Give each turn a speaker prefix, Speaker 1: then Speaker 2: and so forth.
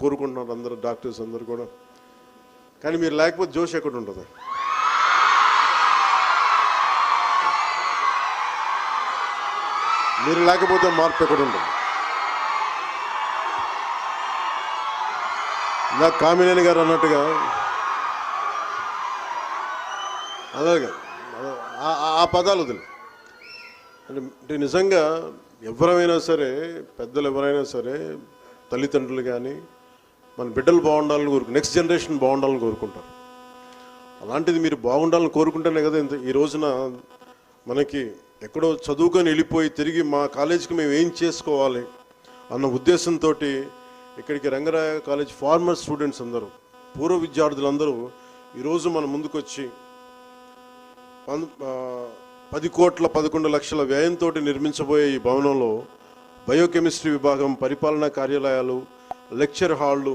Speaker 1: కోరుకుంటున్నారు అందరూ, డాక్టర్స్ అందరూ కూడా. కానీ మీరు లేకపోతే జోష్ ఎక్కడ ఉంటుంది? మీరు లేకపోతే మార్పు ఎక్కడ ఉంటుంది? ఇలా కామినేని గారు అన్నట్టుగా అలాగే ఆ పదాలు వదిలి అంటే నిజంగా ఎవరైనా సరే, పెద్దలు ఎవరైనా సరే, తల్లిదండ్రులు కానీ మన బిడ్డలు బాగుండాలని నెక్స్ట్ జనరేషన్ బాగుండాలని కోరుకుంటారు. అలాంటిది మీరు బాగుండాలని కోరుకుంటేనే కదా ఈ రోజున మనకి ఎక్కడో చదువుకొని వెళ్ళిపోయి తిరిగి మా కాలేజీకి మేము ఏం చేసుకోవాలి అన్న ఉద్దేశంతో ఇక్కడికి రంగరాయ కాలేజ్ ఫార్మర్ స్టూడెంట్స్ అందరూ, పూర్వ విద్యార్థులందరూ ఈరోజు మన ముందుకు వచ్చి 10,11,00,000 వ్యయంతో నిర్మించబోయే ఈ భవనంలో బయోకెమిస్ట్రీ విభాగం, పరిపాలనా కార్యాలయాలు, లెక్చర్ హాళ్ళు,